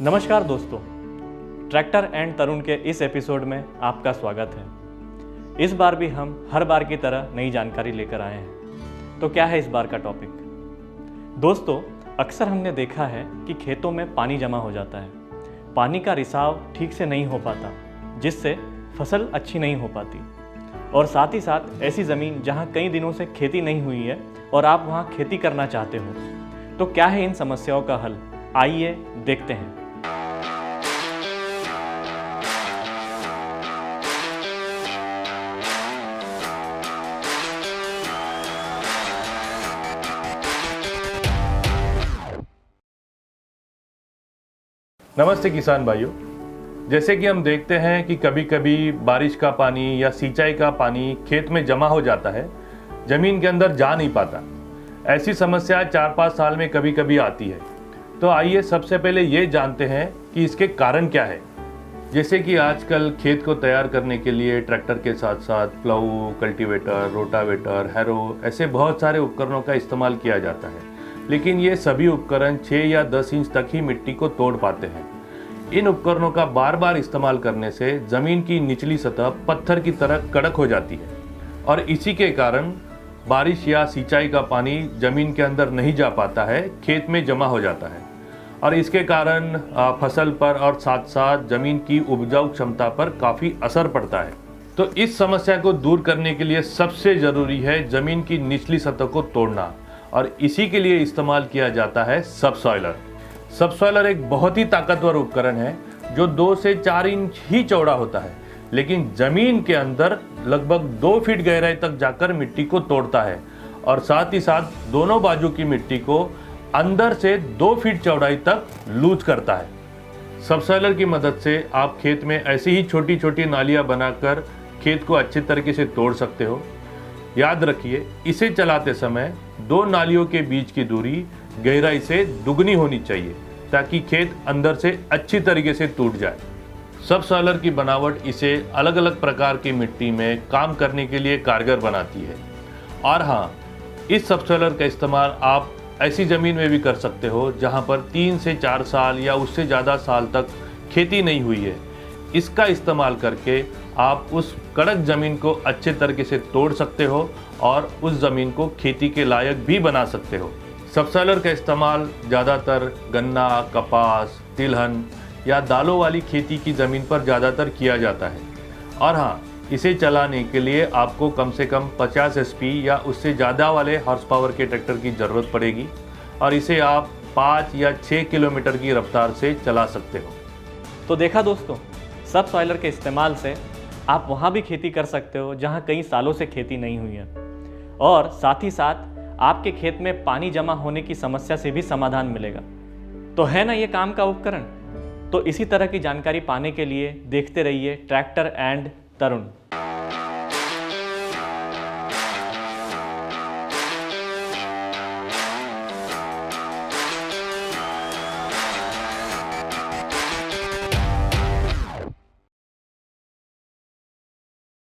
नमस्कार दोस्तों, tractor and तरुण के इस एपिसोड में आपका स्वागत है। इस बार भी हम हर बार की तरह नई जानकारी लेकर आए हैं। तो क्या है इस बार का टॉपिक? दोस्तों, अक्सर हमने देखा है कि खेतों में पानी जमा हो जाता है। पानी का रिसाव ठीक से नहीं हो पाता, जिससे फसल अच्छी नहीं हो पाती। और साथ ही साथ ऐसी ज़मीन जहाँ कई दिनों से खेती नहीं हुई है और आप वहाँ खेती करना चाहते हो, तो क्या है इन समस्याओं का हल? आइए देखते हैं। नमस्ते किसान भाइयों। जैसे कि हम देखते हैं कि कभी कभी बारिश का पानी या सिंचाई का पानी खेत में जमा हो जाता है, जमीन के अंदर जा नहीं पाता। ऐसी समस्या 4-5 साल में कभी कभी आती है। तो आइए सबसे पहले ये जानते हैं कि इसके कारण क्या है। जैसे कि आजकल खेत को तैयार करने के लिए ट्रैक्टर के साथ साथ प्लाऊ, कल्टीवेटर, रोटावेटर, हैरो ऐसे बहुत सारे उपकरणों का इस्तेमाल किया जाता है। लेकिन ये सभी उपकरण 6 या 10 इंच तक ही मिट्टी को तोड़ पाते हैं। इन उपकरणों का बार बार इस्तेमाल करने से ज़मीन की निचली सतह पत्थर की तरह कड़क हो जाती है और इसी के कारण बारिश या सिंचाई का पानी ज़मीन के अंदर नहीं जा पाता है, खेत में जमा हो जाता है और इसके कारण फसल पर और साथ साथ ज़मीन की उपजाऊ क्षमता पर काफ़ी असर पड़ता है। तो इस समस्या को दूर करने के लिए सबसे ज़रूरी है ज़मीन की निचली सतह को तोड़ना और इसी के लिए इस्तेमाल किया जाता है सबसॉइलर। सबसॉइलर एक बहुत ही ताकतवर उपकरण है जो 2 से 4 इंच ही चौड़ा होता है, लेकिन जमीन के अंदर लगभग 2 फीट गहराई तक जाकर मिट्टी को तोड़ता है और साथ ही साथ दोनों बाजू की मिट्टी को अंदर से 2 फीट चौड़ाई तक लूज करता है। सबसॉइलर की मदद से आप खेत में ऐसी ही छोटी छोटी नालियां बनाकर खेत को अच्छे तरीके से तोड़ सकते हो। याद रखिए, इसे चलाते समय 2 नालियों के बीच की दूरी गहराई से दुगनी होनी चाहिए ताकि खेत अंदर से अच्छी तरीके से टूट जाए। सबसॉइलर की बनावट इसे अलग अलग प्रकार की मिट्टी में काम करने के लिए कारगर बनाती है। और हाँ, इस सबसॉइलर का इस्तेमाल आप ऐसी ज़मीन में भी कर सकते हो जहाँ पर 3 से 4 साल या उससे ज़्यादा साल तक खेती नहीं हुई है। इसका इस्तेमाल करके आप उस कड़क ज़मीन को अच्छे तरीके से तोड़ सकते हो और उस ज़मीन को खेती के लायक भी बना सकते हो। सबसॉइलर का इस्तेमाल ज़्यादातर गन्ना, कपास, तिलहन या दालों वाली खेती की ज़मीन पर ज़्यादातर किया जाता है। और हाँ, इसे चलाने के लिए आपको कम से कम 50 HP या उससे ज़्यादा वाले हॉर्स पावर के ट्रैक्टर की ज़रूरत पड़ेगी और इसे आप 5 या 6 किलोमीटर की रफ्तार से चला सकते हो। तो देखा दोस्तों, सबसॉइलर के इस्तेमाल से आप वहाँ भी खेती कर सकते हो जहाँ कई सालों से खेती नहीं हुई है और साथ ही साथ आपके खेत में पानी जमा होने की समस्या से भी समाधान मिलेगा। तो है ना ये काम का उपकरण? तो इसी तरह की जानकारी पाने के लिए देखते रहिए ट्रैक्टर एंड तरुण।